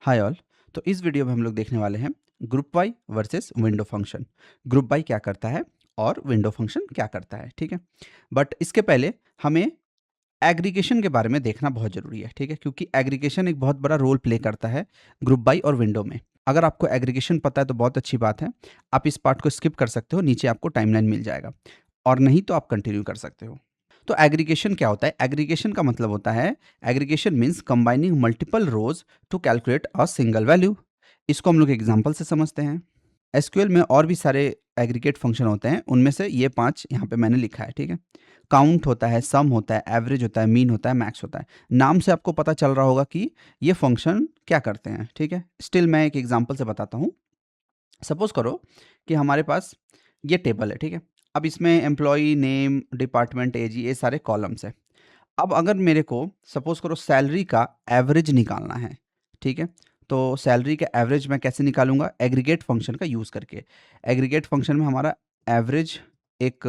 Hi all. तो इस video में हम लोग देखने वाले हैं group by versus window function. Group by क्या करता है और विंडो फंक्शन क्या करता है, ठीक है। बट इसके पहले हमें एग्रीगेशन के बारे में देखना बहुत ज़रूरी है, ठीक है, क्योंकि एग्रीगेशन एक बहुत बड़ा रोल प्ले करता है ग्रुप बाई और विंडो में। अगर आपको एग्रीगेशन पता है तो बहुत अच्छी बात है, आप इस पार्ट को स्किप कर सकते हो, नीचे आपको टाइमलाइन मिल जाएगा, और नहीं तो आप कंटिन्यू कर सकते हो। तो एग्रीगेशन क्या होता है? एग्रीगेशन का मतलब होता है, aggregation means combining multiple rows to calculate a single value. इसको हम लोग एग्जांपल से समझते हैं। एसक्यूएल में और भी सारे एग्रीगेट फंक्शन होते हैं, उनमें से ये 5 यहाँ पे मैंने लिखा है, ठीक है। काउंट होता है, सम होता है, एवरेज होता है, मीन होता है, मैक्स होता है। नाम से आपको पता चल रहा होगा कि ये फंक्शन क्या करते हैं, ठीक है। स्टिल मैं एक एग्जांपल से बताता हूँ। सपोज करो कि हमारे पास ये टेबल है, ठीक है। अब इसमें एम्प्लॉय नेम, डिपार्टमेंट, एज, ये सारे कॉलम्स है। अब अगर मेरे को सपोज करो सैलरी का एवरेज निकालना है, ठीक है, तो सैलरी का एवरेज मैं कैसे निकालूंगा? एग्रीगेट फंक्शन का यूज़ करके। एग्रीगेट फंक्शन में हमारा एवरेज एक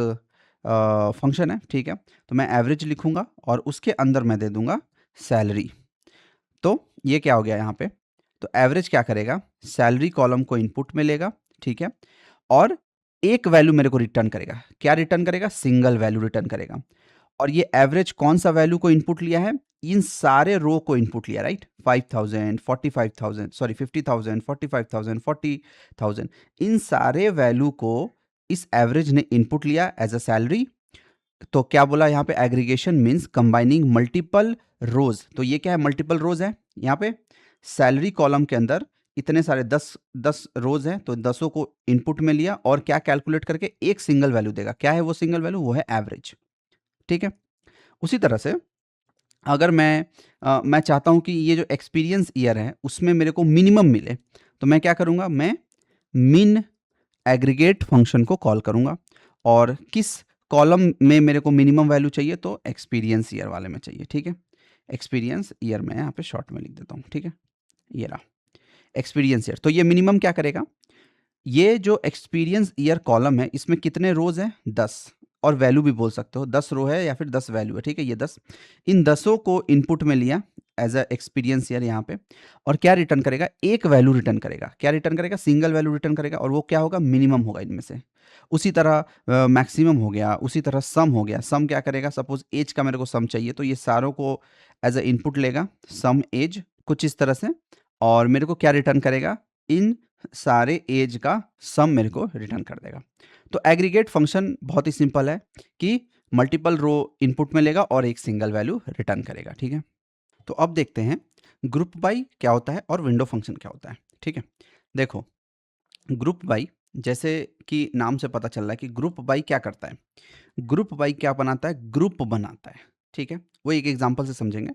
फंक्शन है, ठीक है। तो मैं एवरेज लिखूंगा और उसके अंदर मैं दे दूंगा सैलरी। तो ये क्या हो गया यहाँ पे? तो एवरेज क्या करेगा? सैलरी कॉलम को इनपुट में लेगा, ठीक है, और एक वैल्यू मेरे को रिटर्न करेगा। क्या रिटर्न करेगा? सिंगल वैल्यू रिटर्न करेगा। और ये एवरेज कौन सा वैल्यू को इनपुट लिया है? इन सारे रो को इनपुट लिया, राइट। 5000, 45,000, सॉरी 50,000, 45,000, 40,000, इन सारे वैल्यू को इस एवरेज ने इनपुट लिया एज अ सैलरी। तो क्या बोला यहाँ पे? एग्रीगेशन मीन्स कंबाइनिंग मल्टीपल रोज। तो ये क्या है? मल्टीपल रोज है। यहाँ पे सैलरी कॉलम के अंदर इतने सारे 10 रोज हैं, तो 10 को इनपुट में लिया और क्या कैलकुलेट करके एक सिंगल वैल्यू देगा। क्या है वो सिंगल वैल्यू? वो है एवरेज, ठीक है। उसी तरह से अगर मैं चाहता हूं कि ये जो एक्सपीरियंस ईयर है उसमें मेरे को मिनिमम मिले, तो मैं क्या करूंगा? मैं मिन एग्रीगेट फंक्शन को कॉल करूंगा। और किस कॉलम में मेरे को मिनिमम वैल्यू चाहिए? तो एक्सपीरियंस ईयर वाले में चाहिए, ठीक है। एक्सपीरियंस ईयर में यहाँ पे शॉर्ट में लिख देता हूँ, ठीक है। ये रहा एक्सपीरियंस ईयर। तो ये मिनिमम क्या करेगा? ये जो एक्सपीरियंस ईयर कॉलम है इसमें कितने रोज हैं? 10। और वैल्यू भी बोल सकते हो, 10 रो है या फिर 10 वैल्यू है, ठीक है। ये 10, इन 10 को इनपुट में लिया एज अ एक्सपीरियंस ईयर यहाँ पे। और क्या रिटर्न करेगा? एक वैल्यू रिटर्न करेगा। क्या रिटर्न करेगा? सिंगल वैल्यू रिटर्न करेगा। और वो क्या होगा? मिनिमम होगा इनमें से। उसी तरह मैक्सिमम हो गया, उसी तरह सम हो गया। सम क्या करेगा? सपोज एज का मेरे को सम चाहिए, तो ये सारों को एज अ इनपुट लेगा, सम एज, कुछ इस तरह से। और मेरे को क्या रिटर्न करेगा? इन सारे एज का सम मेरे को रिटर्न कर देगा। तो एग्रीगेट फंक्शन बहुत ही सिंपल है कि मल्टीपल रो इनपुट में लेगा और एक सिंगल वैल्यू रिटर्न करेगा, ठीक है। तो अब देखते हैं ग्रुप बाई क्या होता है और विंडो फंक्शन क्या होता है, ठीक है। देखो, ग्रुप बाई, जैसे कि नाम से पता चल रहा है कि ग्रुप बाई क्या करता है। ग्रुप बाई क्या बनाता है? ग्रुप बनाता है, ठीक है। वो एक एग्जांपल से समझेंगे,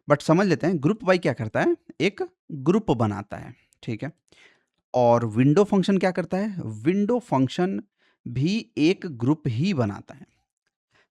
बट समझ लेते हैं ग्रुप बाई क्या करता है। एक ग्रुप बनाता है, ठीक है। और विंडो फंक्शन क्या करता है? विंडो फंक्शन भी एक ग्रुप ही बनाता है।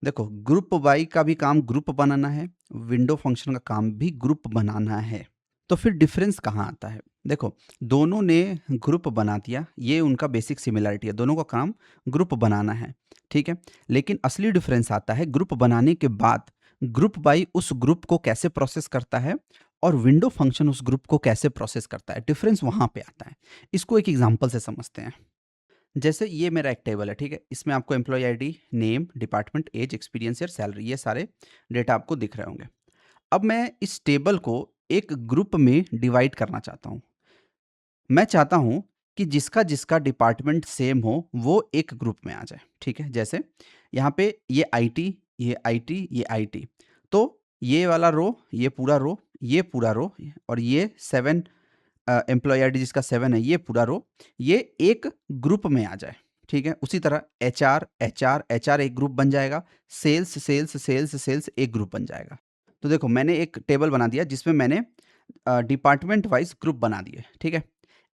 देखो, ग्रुप बाई का भी काम ग्रुप बनाना है, विंडो फंक्शन का काम भी ग्रुप बनाना है। तो फिर डिफरेंस कहाँ आता है? देखो, दोनों ने ग्रुप बना दिया, ये उनका बेसिक सिमिलरिटी है, दोनों का काम ग्रुप बनाना है, ठीक है। लेकिन असली डिफरेंस आता है ग्रुप बनाने के बाद ग्रुप बाई उस ग्रुप को कैसे प्रोसेस करता है और विंडो फंक्शन उस ग्रुप को कैसे प्रोसेस करता है। डिफरेंस वहां पे आता है। इसको एक एग्जांपल से समझते हैं। जैसे ये मेरा एक टेबल है, ठीक है। इसमें आपको employee ID, name, department, age, experience और सैलरी, ये सारे डेटा आपको दिख रहे होंगे। अब मैं इस टेबल को एक ग्रुप में डिवाइड करना चाहता हूँ। मैं चाहता हूँ कि जिसका जिसका डिपार्टमेंट सेम हो वो एक ग्रुप में आ जाए, ठीक है। जैसे यहाँ पे ये आईटी, ये आईटी, ये आईटी, तो ये वाला रो, ये पूरा रो, ये पूरा रो, और ये 7 एम्प्लॉय आईडी जिसका 7 है, ये पूरा रो, ये एक ग्रुप में आ जाए, ठीक है। उसी तरह एचआर, एचआर, एचआर एक ग्रुप बन जाएगा। सेल्स, सेल्स, सेल्स, सेल्स एक ग्रुप बन जाएगा। तो देखो, मैंने एक टेबल बना दिया जिसमें मैंने डिपार्टमेंट वाइज ग्रुप बना दिए, ठीक है।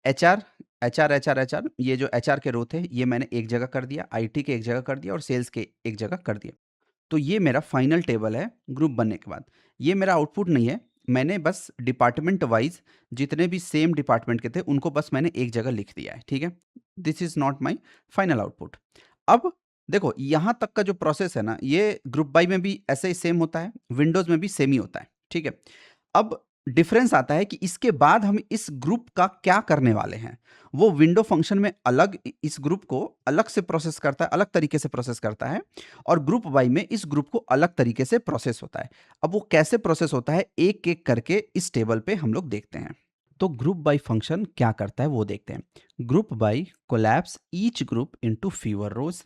एचआर, एचआर, एचआर, एचआर, ये जो एचआर के रो थे ये मैंने एक जगह कर दिया, आईटी के एक जगह कर दिया और सेल्स के एक जगह कर दिया। तो ये मेरा फाइनल टेबल है ग्रुप बनने के बाद। ये मेरा आउटपुट नहीं है, मैंने बस डिपार्टमेंट वाइज जितने भी सेम डिपार्टमेंट के थे उनको बस मैंने एक जगह लिख दिया है, ठीक है। This is not my final output. अब देखो, यहां तक का जो प्रोसेस है ना, ये ग्रुप बाई में भी ऐसे ही सेम होता है, विंडोज में भी सेम ही होता है, ठीक है। अब डिफरेंस आता है कि इसके बाद हम इस ग्रुप का क्या करने वाले हैं। वो विंडो फंक्शन में अलग इस ग्रुप को अलग से प्रोसेस करता है, अलग तरीके से प्रोसेस करता है, और ग्रुप वाई में इस ग्रुप को अलग तरीके से प्रोसेस होता है। अब वो कैसे प्रोसेस होता है एक एक करके इस टेबल पे हम लोग देखते हैं। तो ग्रुप बाई फंक्शन क्या करता है वो देखते हैं। Group by collapse each group into fewer rows.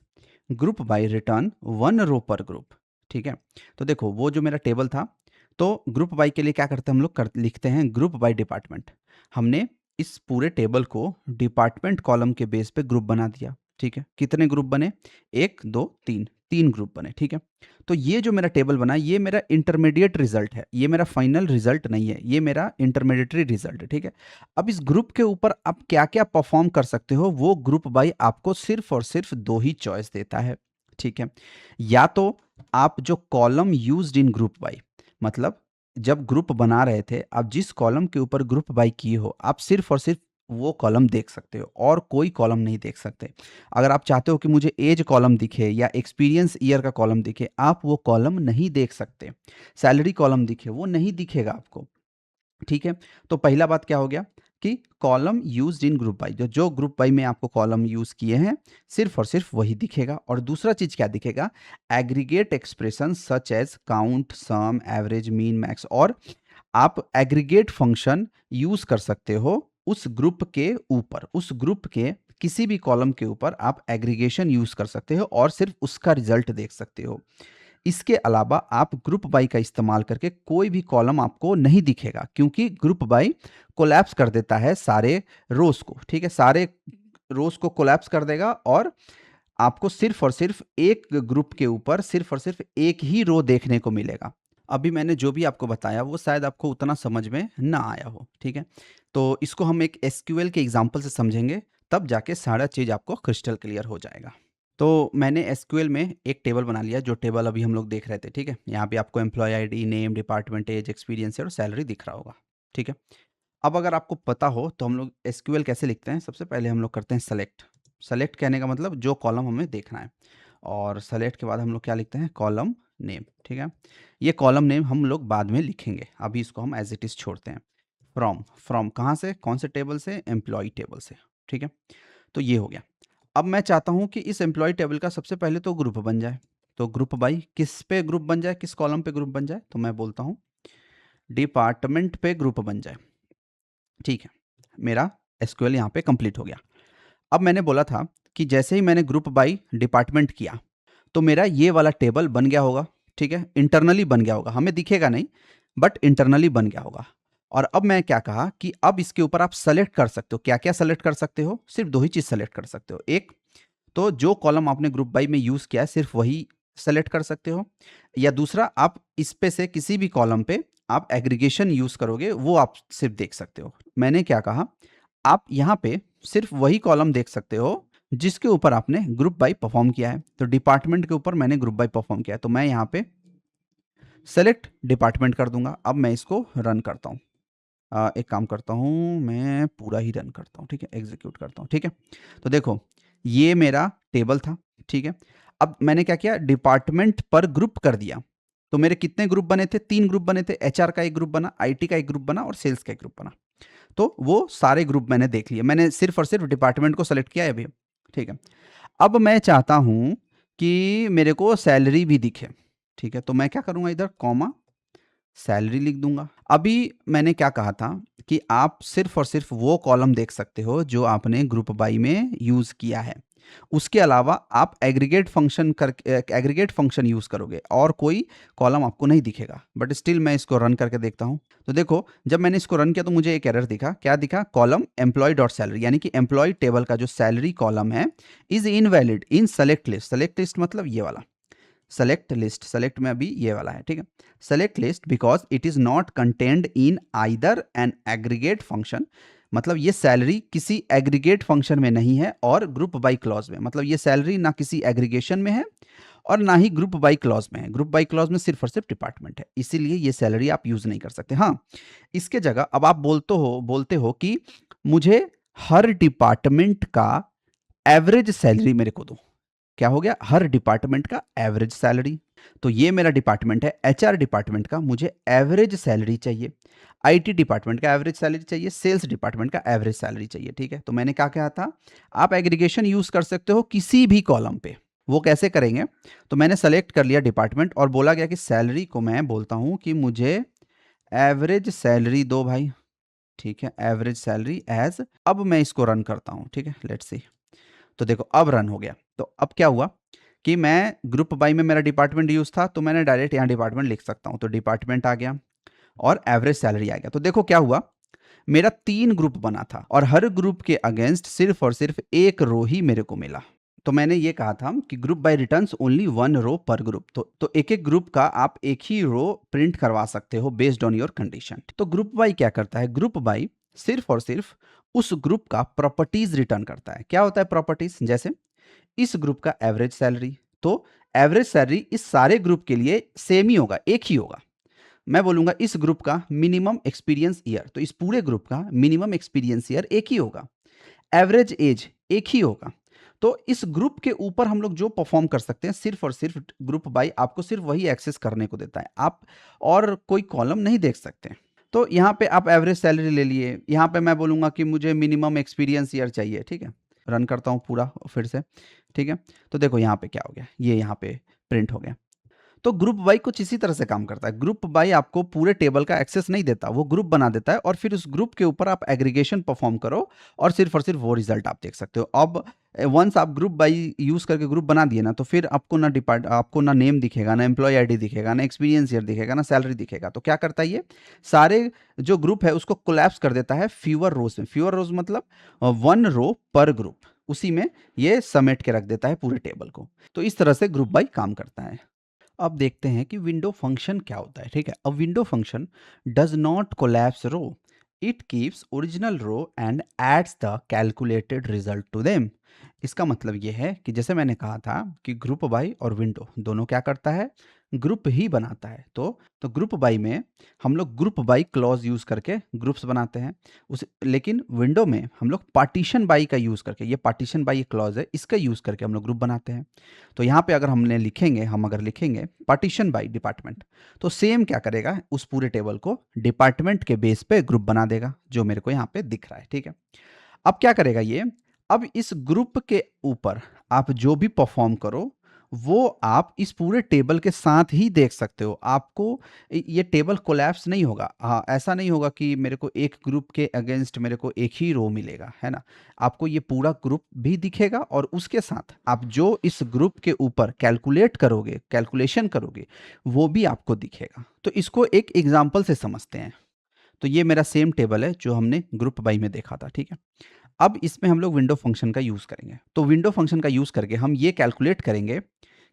Group by return one row पर ग्रुप। ठीक है, तो देखो वो जो मेरा टेबल था, तो ग्रुप बाई के लिए क्या करते हैं हम लोग लिखते हैं ग्रुप बाई डिपार्टमेंट। हमने इस पूरे टेबल को डिपार्टमेंट कॉलम के बेस पे ग्रुप बना दिया। ठीक है, कितने ग्रुप बने? एक, दो, तीन, तीन ग्रुप बने। ठीक है, तो ये जो मेरा टेबल बना ये मेरा इंटरमीडिएट रिजल्ट है, ये मेरा फाइनल रिजल्ट नहीं है, ये मेरा इंटरमीडिएटरी रिजल्ट है। ठीक है, अब इस ग्रुप के ऊपर आप क्या क्या परफॉर्म कर सकते हो वो ग्रुप बाई आपको सिर्फ और सिर्फ दो ही चॉइस देता है। ठीक है, या तो आप जो column used in group by, मतलब जब ग्रुप बना रहे थे आप जिस कॉलम के ऊपर ग्रुप बाई किए हो आप सिर्फ और सिर्फ वो कॉलम देख सकते हो और कोई कॉलम नहीं देख सकते। अगर आप चाहते हो कि मुझे एज कॉलम दिखे या एक्सपीरियंस ईयर का कॉलम दिखे, आप वो कॉलम नहीं देख सकते। सैलरी कॉलम दिखे, वो नहीं दिखेगा आपको। ठीक है, तो पहला बात क्या हो गया कि column used in group by, जो जो ग्रुप बाई में आपको कॉलम यूज किए हैं सिर्फ और सिर्फ वही दिखेगा। और दूसरा चीज क्या दिखेगा? Aggregate expression such as count, sum, average, mean, max. और आप एग्रीगेट फंक्शन यूज कर सकते हो उस ग्रुप के ऊपर, उस ग्रुप के किसी भी कॉलम के ऊपर आप एग्रीगेशन यूज कर सकते हो और सिर्फ उसका रिजल्ट देख सकते हो। इसके अलावा आप ग्रुप बाई का इस्तेमाल करके कोई भी कॉलम आपको नहीं दिखेगा, क्योंकि ग्रुप बाई कोलैप्स कर देता है सारे रोज को। ठीक है, सारे रोज को कोलैप्स कर देगा और आपको सिर्फ और सिर्फ एक ग्रुप के ऊपर सिर्फ और सिर्फ एक ही रो देखने को मिलेगा। अभी मैंने जो भी आपको बताया वो शायद आपको उतना समझ में ना आया हो। ठीक है, तो इसको हम एक एसक्यूएल के एग्जांपल से समझेंगे, तब जाके सारा चीज आपको क्रिस्टल क्लियर हो जाएगा। तो मैंने एसक्यूएल में एक टेबल बना लिया, जो टेबल अभी हम लोग देख रहे थे। ठीक है, यहाँ पे आपको employee ID, name, department, age, experience और सैलरी दिख रहा होगा। ठीक है, अब अगर आपको पता हो तो हम लोग एसक्यूएल कैसे लिखते हैं। सबसे पहले हम लोग करते हैं सेलेक्ट। सेलेक्ट कहने का मतलब जो कॉलम हमें देखना है, और सेलेक्ट के बाद हम लोग क्या लिखते हैं? Column name. ठीक है, ये कॉलम नेम हम लोग बाद में लिखेंगे, अभी इसको हम एज इट इज छोड़ते हैं। फ्रॉम, फ्रॉम कहाँ से? कौन से टेबल से? एम्प्लॉय टेबल से। ठीक है, तो ये हो गया। अब मैं चाहता हूं कि इस एम्प्लॉय टेबल का सबसे पहले तो ग्रुप बन जाए। तो ग्रुप बाई किस पे ग्रुप बन जाए, किस कॉलम पे ग्रुप बन जाए? तो मैं बोलता हूं डिपार्टमेंट पे ग्रुप बन जाए। ठीक है, मेरा एसक्यूएल यहाँ पे कंप्लीट हो गया। अब मैंने बोला था कि जैसे ही मैंने ग्रुप बाई डिपार्टमेंट किया तो मेरा ये वाला टेबल बन गया होगा। ठीक है, इंटरनली बन गया होगा, हमें दिखेगा नहीं बट इंटरनली बन गया होगा। और अब मैं क्या कहा कि अब इसके ऊपर आप सेलेक्ट कर सकते हो। क्या क्या सेलेक्ट कर सकते हो? सिर्फ दो ही चीज सेलेक्ट कर सकते हो। एक तो जो कॉलम आपने ग्रुप बाई में यूज किया है सिर्फ वही सेलेक्ट कर सकते हो, या दूसरा आप इस पे से किसी भी कॉलम पे आप एग्रीगेशन यूज करोगे वो आप सिर्फ देख सकते हो। मैंने क्या कहा, आप यहाँ पे सिर्फ वही कॉलम देख सकते हो जिसके ऊपर आपने ग्रुप बाई परफॉर्म किया है। तो डिपार्टमेंट के ऊपर मैंने ग्रुप बाई परफॉर्म किया है, तो मैं यहाँ पे सेलेक्ट डिपार्टमेंट कर दूंगा। अब मैं इसको रन करता हूँ। एक काम करता हूँ, मैं पूरा ही रन करता हूँ। ठीक है, एग्जीक्यूट करता हूँ। ठीक है, तो देखो ये मेरा टेबल था। ठीक है, अब मैंने क्या किया, डिपार्टमेंट पर ग्रुप कर दिया। तो मेरे कितने ग्रुप बने थे? तीन ग्रुप बने थे। एचआर का एक ग्रुप बना, आईटी का एक ग्रुप बना और सेल्स का एक ग्रुप बना। तो वो सारे ग्रुप मैंने देख लिए। मैंने सिर्फ और सिर्फ डिपार्टमेंट को सेलेक्ट किया है अभी। ठीक है, अब मैं चाहता हूं कि मेरे को सैलरी भी दिखे। ठीक है, तो मैं क्या करूंगा, इधर कॉमा सैलरी लिख दूंगा। अभी मैंने क्या कहा था कि आप सिर्फ और सिर्फ वो कॉलम देख सकते हो जो आपने ग्रुप बाई में यूज किया है। उसके अलावा आप एग्रीगेट फंक्शन कर एग्रीगेट फंक्शन यूज करोगे और कोई कॉलम आपको नहीं दिखेगा। बट स्टिल मैं इसको रन करके देखता हूं। तो देखो जब मैंने इसको रन किया तो मुझे एक एरर दिखा। क्या दिखा? कॉलम एम्प्लॉय डॉट सैलरी, यानी कि एम्प्लॉय टेबल का जो सैलरी कॉलम है is invalid in select list. Select list मतलब ये वाला सेलेक्ट लिस्ट, सेलेक्ट में अभी ये वाला है। ठीक है, select list because it is not contained in either an aggregate function. मतलब ये सैलरी किसी एग्रीगेट फंक्शन में नहीं है और ग्रुप बाई क्लॉज में, मतलब ये सैलरी ना किसी एग्रीगेशन में है और ना ही ग्रुप बाई क्लॉज में है। ग्रुप बाई क्लॉज में सिर्फ और सिर्फ डिपार्टमेंट है, इसीलिए ये सैलरी आप यूज नहीं कर सकते। हाँ, इसके जगह अब आप बोलते हो कि मुझे हर डिपार्टमेंट का एवरेज सैलरी मेरे को दो। क्या हो गया, हर डिपार्टमेंट का एवरेज सैलरी। तो ये मेरा डिपार्टमेंट है, एचआर डिपार्टमेंट का मुझे एवरेज सैलरी चाहिए, आईटी डिपार्टमेंट का एवरेज सैलरी चाहिए, सेल्स डिपार्टमेंट का एवरेज सैलरी चाहिए। ठीक है, तो मैंने क्या कहा था, आप एग्रीगेशन यूज कर सकते हो किसी भी कॉलम पे। वो कैसे करेंगे, तो मैंने सेलेक्ट कर लिया डिपार्टमेंट और बोला गया कि सैलरी को मैं बोलता हूं कि मुझे एवरेज सैलरी दो भाई। ठीक है, एवरेज सैलरी एज, अब मैं इसको रन करता हूं। ठीक है, लेट्स सी। तो देखो अब रन हो गया। तो अब क्या हुआ कि मैं ग्रुप बाई में मेरा डिपार्टमेंट यूज था, तो मैंने डायरेक्ट यहाँ डिपार्टमेंट लिख सकता हूँ। तो डिपार्टमेंट आ गया और एवरेज सैलरी आ गया। तो देखो क्या हुआ, मेरा 3 ग्रुप बना था और हर ग्रुप के अगेंस्ट सिर्फ और सिर्फ एक रो ही मेरे को मिला। तो मैंने ये कहा था कि ग्रुप बाय रिटर्न्स ओनली 1 रो पर ग्रुप। तो एक एक ग्रुप का आप एक ही रो प्रिंट करवा सकते हो बेस्ड ऑन योर कंडीशन। तो ग्रुप बाय क्या करता है, ग्रुप बाय सिर्फ और सिर्फ उस ग्रुप का प्रॉपर्टीज रिटर्न करता है। क्या होता है प्रॉपर्टीज, जैसे इस ग्रुप का एवरेज सैलरी, तो एवरेज सैलरी इस सारे ग्रुप के लिए सेम ही होगा, एक ही होगा। मैं बोलूंगा इस ग्रुप का मिनिमम एक्सपीरियंस ईयर, तो इस पूरे ग्रुप का मिनिमम एक्सपीरियंस ईयर एक ही होगा, एवरेज एज एक ही होगा। तो इस ग्रुप के ऊपर हम लोग जो परफॉर्म कर सकते हैं, सिर्फ और सिर्फ ग्रुप बाई आपको सिर्फ वही एक्सेस करने को देता है, आप और कोई कॉलम नहीं देख सकते। तो यहाँ पे आप एवरेज सैलरी ले लिए, यहाँ पे मैं बोलूंगा कि मुझे मिनिमम एक्सपीरियंस ईयर चाहिए। ठीक है, रन करता हूँ पूरा फिर से। ठीक है, तो देखो यहाँ पे क्या हो गया, ये यहाँ पे प्रिंट हो गया। तो ग्रुप बाई कुछ इसी तरह से काम करता है। ग्रुप बाई आपको पूरे टेबल का एक्सेस नहीं देता, वो ग्रुप बना देता है और फिर उस ग्रुप के ऊपर आप एग्रीगेशन परफॉर्म करो और सिर्फ वो रिजल्ट आप देख सकते हो। अब वंस आप ग्रुप बाई यूज करके ग्रुप बना दिए ना, तो फिर आपको ना नेम दिखेगा, ना एम्प्लॉय आईडी दिखेगा, ना एक्सपीरियंस ईयर दिखेगा, ना सैलरी दिखेगा। तो क्या करता है ये, सारे जो ग्रुप है उसको कोलैप्स कर देता है फ्यूअर रोज में। फ्यूअर रोज मतलब 1 रो पर ग्रुप, उसी में ये समेट के रख देता है पूरे टेबल को। तो इस तरह से ग्रुप बाई काम करता है। अब देखते हैं कि विंडो फंक्शन क्या होता है। ठीक है, अब window function does not collapse row, it keeps original row and adds the calculated result to them. इसका मतलब यह है कि जैसे मैंने कहा था कि ग्रुप बाई और विंडो दोनों क्या करता है, ग्रुप ही बनाता है। तो ग्रुप बाई में हम लोग ग्रुप बाई क्लॉज यूज करके ग्रुप्स बनाते हैं, उस लेकिन विंडो में हम लोग पार्टीशन बाई का यूज करके, ये पार्टीशन बाई क्लॉज है, इसका यूज करके हम लोग ग्रुप बनाते हैं। तो यहाँ पे अगर हम अगर लिखेंगे पार्टीशन बाई डिपार्टमेंट, तो सेम क्या करेगा, उस पूरे टेबल को डिपार्टमेंट के बेस पे ग्रुप बना देगा, जो मेरे को यहाँ पे दिख रहा है। ठीक है, अब क्या करेगा ये, अब इस ग्रुप के ऊपर आप जो भी परफॉर्म करो वो आप इस पूरे टेबल के साथ ही देख सकते हो। आपको ये टेबल कोलैप्स नहीं होगा। हाँ, ऐसा नहीं होगा कि मेरे को एक ग्रुप के अगेंस्ट मेरे को एक ही रो मिलेगा, है ना। आपको ये पूरा ग्रुप भी दिखेगा और उसके साथ आप जो इस ग्रुप के ऊपर कैलकुलेशन करोगे वो भी आपको दिखेगा। तो इसको एक एग्जाम्पल से समझते हैं। तो ये मेरा सेम टेबल है जो हमने ग्रुप बाई में देखा था। ठीक है, अब इसमें हम लोग विंडो फंक्शन का यूज करेंगे। तो विंडो फंक्शन का यूज करके हम ये कैलकुलेट करेंगे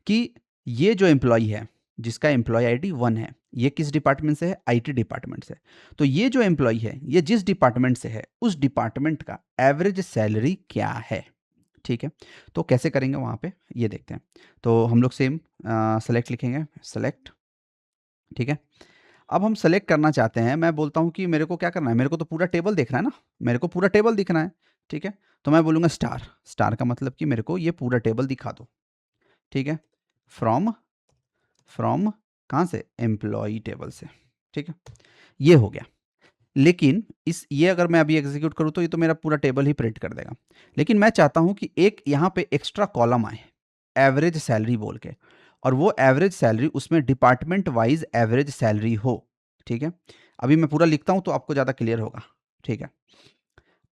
कि ये जो एम्प्लॉय है जिसका एम्प्लॉय आईडी 1 है, ये किस डिपार्टमेंट से है, आईटी डिपार्टमेंट से। तो ये जो एम्प्लॉय है ये जिस डिपार्टमेंट से है उस डिपार्टमेंट का एवरेज सैलरी क्या है। ठीक है, तो कैसे करेंगे वहां पे ये देखते हैं। तो हम लोग सेम सेलेक्ट लिखेंगे, सेलेक्ट। ठीक है, अब हम सेलेक्ट करना चाहते हैं, मैं बोलता हूं कि मेरे को क्या करना है, मेरे को तो पूरा टेबल देखना है ना, मेरे को पूरा टेबल दिखना है। ठीक है, तो मैं बोलूंगा स्टार। स्टार का मतलब कि मेरे को ये पूरा टेबल दिखा दो। ठीक है, फ्रॉम फ्रॉम कहाँ से, एम्प्लॉई टेबल से। ठीक है, ये हो गया। लेकिन ये अगर मैं अभी एग्जीक्यूट करूँ तो ये तो मेरा पूरा टेबल ही प्रिंट कर देगा। लेकिन मैं चाहता हूं कि एक यहाँ पे एक्स्ट्रा कॉलम आए एवरेज सैलरी बोल के, और वो एवरेज सैलरी उसमें डिपार्टमेंट वाइज एवरेज सैलरी हो। ठीक है, अभी मैं पूरा लिखता हूं तो आपको ज़्यादा क्लियर होगा। ठीक है,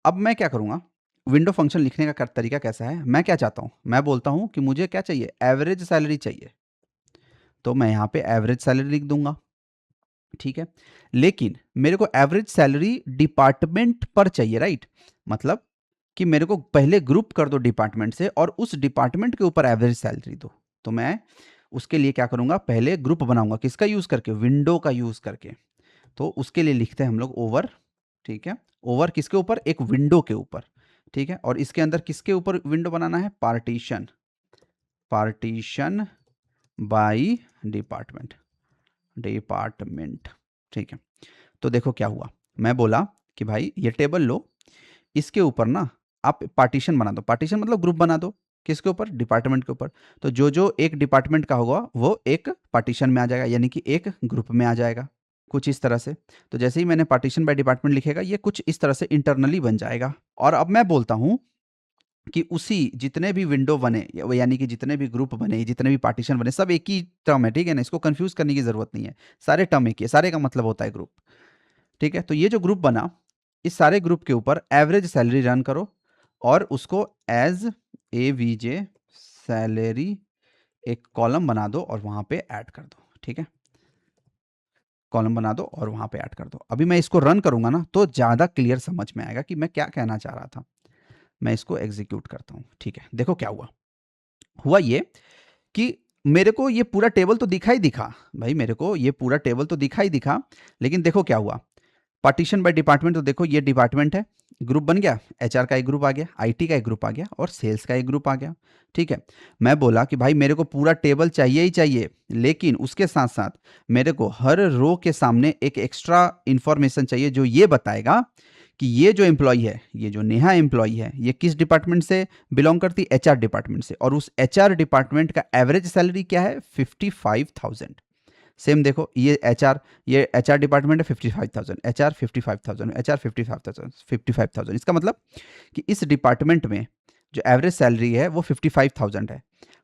अब मैं क्या करूंगा, विंडो फंक्शन लिखने का तरीका कैसा है, मैं क्या चाहता हूं, मैं बोलता हूं कि मुझे क्या चाहिए, एवरेज सैलरी चाहिए। तो मैं यहाँ पे एवरेज सैलरी लिख दूंगा। ठीक है, लेकिन मेरे को एवरेज सैलरी डिपार्टमेंट पर चाहिए, राइट। मतलब कि मेरे को पहले ग्रुप कर दो डिपार्टमेंट से और उस डिपार्टमेंट के ऊपर एवरेज सैलरी दो। तो मैं उसके लिए क्या करूंगा, पहले ग्रुप बनाऊंगा, किसका यूज करके, विंडो का यूज करके। तो उसके लिए लिखते हैं हम लोग ओवर। ठीक है, ओवर किसके ऊपर, एक विंडो के ऊपर। ठीक है, और इसके अंदर किसके ऊपर विंडो बनाना है, partition, partition by department, department. ठीक है, तो देखो क्या हुआ, मैं बोला कि भाई ये टेबल लो, इसके ऊपर ना आप पार्टीशन बना दो, पार्टीशन मतलब ग्रुप बना दो। किसके ऊपर? डिपार्टमेंट के ऊपर। तो जो जो एक डिपार्टमेंट का होगा वो एक पार्टीशन में आ जाएगा, यानी कि एक ग्रुप में आ जाएगा, कुछ इस तरह से। तो जैसे ही मैंने पार्टीशन बाय डिपार्टमेंट लिखेगा, ये कुछ इस तरह से इंटरनली बन जाएगा। और अब मैं बोलता हूँ कि उसी जितने भी विंडो बने, यानी कि जितने भी ग्रुप बने, जितने भी पार्टीशन बने, सब एक ही टर्म है, ठीक है ना, इसको कंफ्यूज करने की जरूरत नहीं है। सारे टर्म एक ही है, सारे का मतलब होता है ग्रुप, ठीक है। तो ये जो ग्रुप बना, इस सारे ग्रुप के ऊपर एवरेज सैलरी रन करो और उसको एज AVJ सैलरी एक कॉलम बना दो और वहां पे ऐड कर दो, ठीक है। कॉलम बना दो और वहां पे ऐड कर दो। अभी मैं इसको रन करूंगा ना, तो ज्यादा क्लियर समझ में आएगा कि मैं क्या कहना चाह रहा था। मैं इसको एग्जीक्यूट करता हूँ, ठीक है। देखो क्या हुआ। हुआ ये कि मेरे को ये पूरा टेबल तो दिखा भाई, मेरे को ये पूरा टेबल तो दिखा, लेकिन देखो क्या हुआ। पार्टीशन बाय डिपार्टमेंट, तो देखो ये डिपार्टमेंट है, ग्रुप बन गया, HR का एक ग्रुप आ गया, IT का एक ग्रुप आ गया और सेल्स का एक ग्रुप आ गया, ठीक है। मैं बोला कि भाई मेरे को पूरा टेबल चाहिए ही चाहिए, लेकिन उसके साथ साथ मेरे को हर रो के सामने एक एक्स्ट्रा इंफॉर्मेशन चाहिए जो ये बताएगा कि ये जो एम्प्लॉय है, ये जो नेहा एम्प्लॉय है, ये किस डिपार्टमेंट से बिलोंग करती है? HR डिपार्टमेंट से। और उस HR डिपार्टमेंट का एवरेज सैलरी क्या है? 55,000। सेम देखो, ये HR डिपार्टमेंट है 55,000, HR 55,000, HR 55,000, 55,000। इसका मतलब कि इस डिपार्टमेंट में जो एवरेज सैलरी है वो 55,000 है,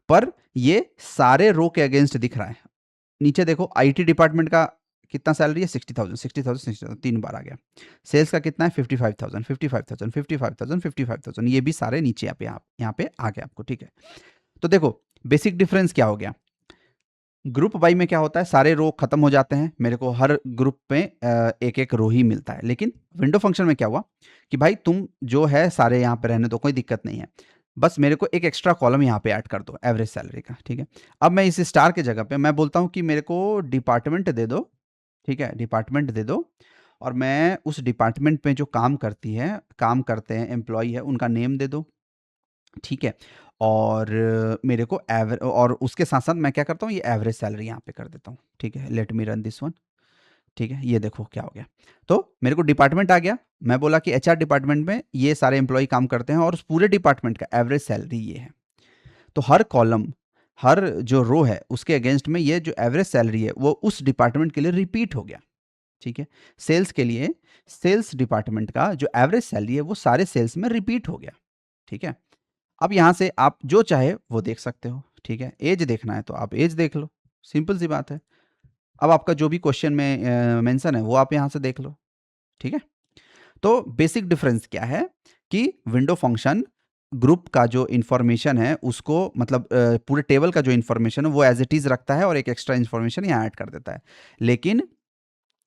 पर ये सारे रो के अगेंस्ट दिख रहा है। नीचे देखो, IT डिपार्टमेंट का कितना सैलरी है? 60,000, 60,000, 60,000, 3 बार आ गया। सेल्स का कितना है? 55,000, 55,000, 55,000, 55,000। ये भी सारे नीचे यहाँ पे आ गए आपको, ठीक है। तो देखो बेसिक डिफरेंस क्या हो गया। ग्रुप वाई में क्या होता है, सारे रो खत्म हो जाते हैं, मेरे को हर ग्रुप में एक एक रो ही मिलता है। लेकिन विंडो फंक्शन में क्या हुआ कि भाई तुम जो है सारे यहाँ पे रहने दो, कोई दिक्कत नहीं है, बस मेरे को एक एक्स्ट्रा कॉलम यहाँ पे ऐड कर दो एवरेज सैलरी का, ठीक है। अब मैं इस स्टार के जगह पे मैं बोलता हूँ कि मेरे को डिपार्टमेंट दे दो, ठीक है, डिपार्टमेंट दे दो। और मैं उस डिपार्टमेंट में जो काम करते हैं एम्प्लॉय है, उनका नेम दे दो, ठीक है। और मेरे को और उसके साथ साथ मैं क्या करता हूँ, ये एवरेज सैलरी यहाँ पे कर देता हूँ, ठीक है। Let me run this one, ठीक है। ये देखो क्या हो गया। तो मेरे को डिपार्टमेंट आ गया, मैं बोला कि HR डिपार्टमेंट में ये सारे एम्प्लॉय काम करते हैं और उस पूरे डिपार्टमेंट का एवरेज सैलरी ये है। तो हर कॉलम, हर जो रो है उसके अगेंस्ट में ये जो एवरेज सैलरी है वो उस डिपार्टमेंट के लिए रिपीट हो गया, ठीक है। सेल्स के लिए, सेल्स डिपार्टमेंट का जो एवरेज सैलरी है वो सारे सेल्स में रिपीट हो गया, ठीक है। अब यहाँ से आप जो चाहे वो देख सकते हो, ठीक है। एज देखना है तो आप एज देख लो, सिंपल सी बात है। अब आपका जो भी क्वेश्चन में मेंशन है वो आप यहाँ से देख लो, ठीक है। तो बेसिक डिफरेंस क्या है कि विंडो फंक्शन ग्रुप का जो इंफॉर्मेशन है उसको, मतलब पूरे टेबल का जो इंफॉर्मेशन है वो एज इट इज रखता है और एक एक्स्ट्रा इंफॉर्मेशन यहाँ ऐड कर देता है। लेकिन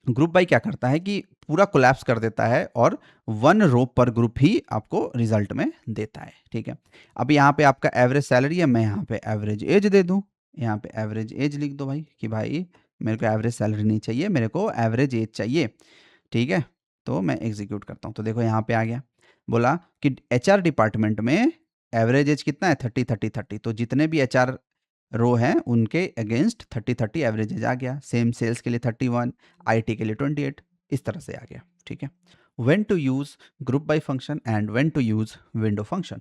ग्रुप बाई क्या करता है कि पूरा कोलैप्स कर देता है और वन रो पर ग्रुप ही आपको रिजल्ट में देता है, ठीक है। अब यहाँ पे आपका एवरेज सैलरी है, मैं यहाँ पे एवरेज एज दे दूँ, यहाँ पे एवरेज एज लिख दो भाई कि भाई मेरे को एवरेज सैलरी नहीं चाहिए, मेरे को एवरेज एज चाहिए, ठीक है। तो मैं एग्जीक्यूट करता हूँ, तो देखो यहाँ पे आ गया, बोला कि HR डिपार्टमेंट में एवरेज एज कितना है? 30, 30, 30। तो जितने भी HR रो हैं उनके अगेंस्ट 30, 30 एवरेज आ गया। सेम सेल्स के लिए 31, IT के लिए 28, इस तरह से आ गया, ठीक है। When to use group by function and when to use window function.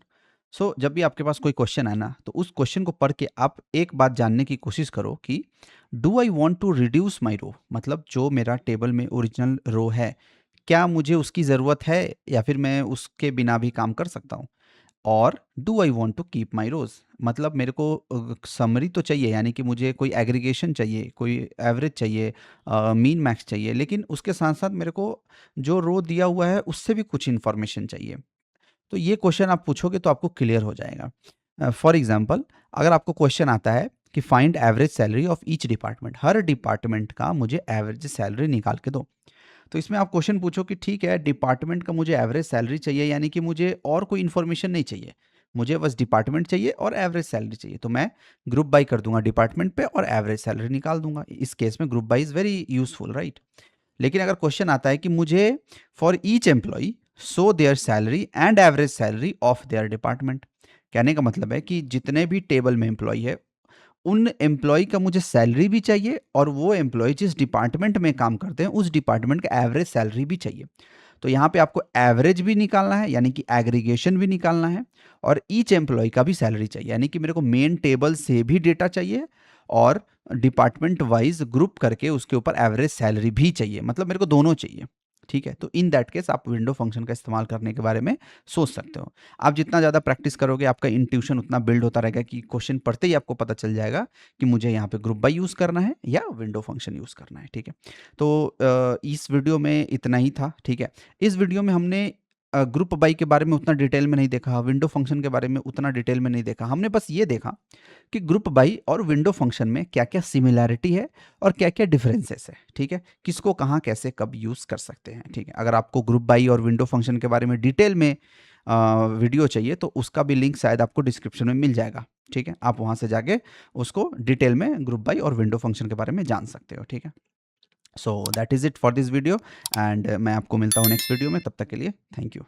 So जब भी आपके पास कोई क्वेश्चन है ना, तो उस क्वेश्चन को पढ़ के आप एक बात जानने की कोशिश करो कि do I want to reduce my row, मतलब जो मेरा टेबल में ओरिजिनल रो है, क्या मुझे उसकी ज़रूरत है या फिर मैं उसके बिना भी काम कर सकता हूँ। और do I want to keep my rows, मतलब मेरे को समरी तो चाहिए, यानी कि मुझे कोई एग्रीगेशन चाहिए, कोई एवरेज चाहिए, मीन मैक्स चाहिए, लेकिन उसके साथ साथ मेरे को जो रो दिया हुआ है उससे भी कुछ इन्फॉर्मेशन चाहिए। तो ये क्वेश्चन आप पूछोगे तो आपको क्लियर हो जाएगा। फॉर एग्जाम्पल, अगर आपको क्वेश्चन आता है कि find average salary of each department, her department का मुझे एवरेज सैलरी निकाल के दो। तो इसमें आप क्वेश्चन पूछो कि ठीक है, डिपार्टमेंट का मुझे एवरेज सैलरी चाहिए, यानी कि मुझे और कोई इन्फॉर्मेशन नहीं चाहिए, मुझे बस डिपार्टमेंट चाहिए और एवरेज सैलरी चाहिए। तो मैं ग्रुप बाई कर दूंगा डिपार्टमेंट पे और एवरेज सैलरी निकाल दूंगा। इस केस में group by is very useful, right. लेकिन अगर क्वेश्चन आता है कि मुझे for each employ show their salary and average salary of their department, कहने का मतलब है कि जितने भी टेबल में एम्प्लॉय है उन एम्प्लॉय का मुझे सैलरी भी चाहिए और वो एम्प्लॉय जिस डिपार्टमेंट में काम करते हैं उस डिपार्टमेंट का एवरेज सैलरी भी चाहिए। तो यहाँ पे आपको एवरेज भी निकालना है, यानी कि एग्रीगेशन भी निकालना है, और ईच एम्प्लॉय का भी सैलरी चाहिए, यानी कि मेरे को मेन टेबल से भी डेटा चाहिए और डिपार्टमेंट वाइज ग्रुप करके उसके ऊपर एवरेज सैलरी भी चाहिए, मतलब मेरे को दोनों चाहिए। ठीक है, तो इन दैट केस आप विंडो फंक्शन का इस्तेमाल करने के बारे में सोच सकते हो। आप जितना ज़्यादा प्रैक्टिस करोगे आपका इंट्यूशन उतना बिल्ड होता रहेगा कि क्वेश्चन पढ़ते ही आपको पता चल जाएगा कि मुझे यहाँ पे ग्रुप बाय यूज़ करना है या विंडो फंक्शन यूज़ करना है। ठीक है, तो इस वीडियो में इतना ही था। ठीक है, इस वीडियो में हमने ग्रुप बाय के बारे में उतना डिटेल में नहीं देखा, विंडो फंक्शन के बारे में उतना डिटेल में नहीं देखा। हमने बस ये देखा कि ग्रुप बाय और विंडो फंक्शन में क्या क्या सिमिलैरिटी है और क्या क्या डिफरेंसेस है। ठीक है, किसको कहाँ कैसे कब यूज़ कर सकते हैं। ठीक है, अगर आपको ग्रुप बाय और विंडो फंक्शन के बारे में डिटेल में वीडियो चाहिए तो उसका भी लिंक शायद आपको डिस्क्रिप्शन में मिल जाएगा। ठीक है, आप वहाँ से जाके उसको डिटेल में ग्रुप बाय और विंडो फंक्शन के बारे में जान सकते हो। ठीक है, so that is it for this video, and मैं आपको मिलता हूँ नेक्स्ट वीडियो में। तब तक के लिए थैंक यू।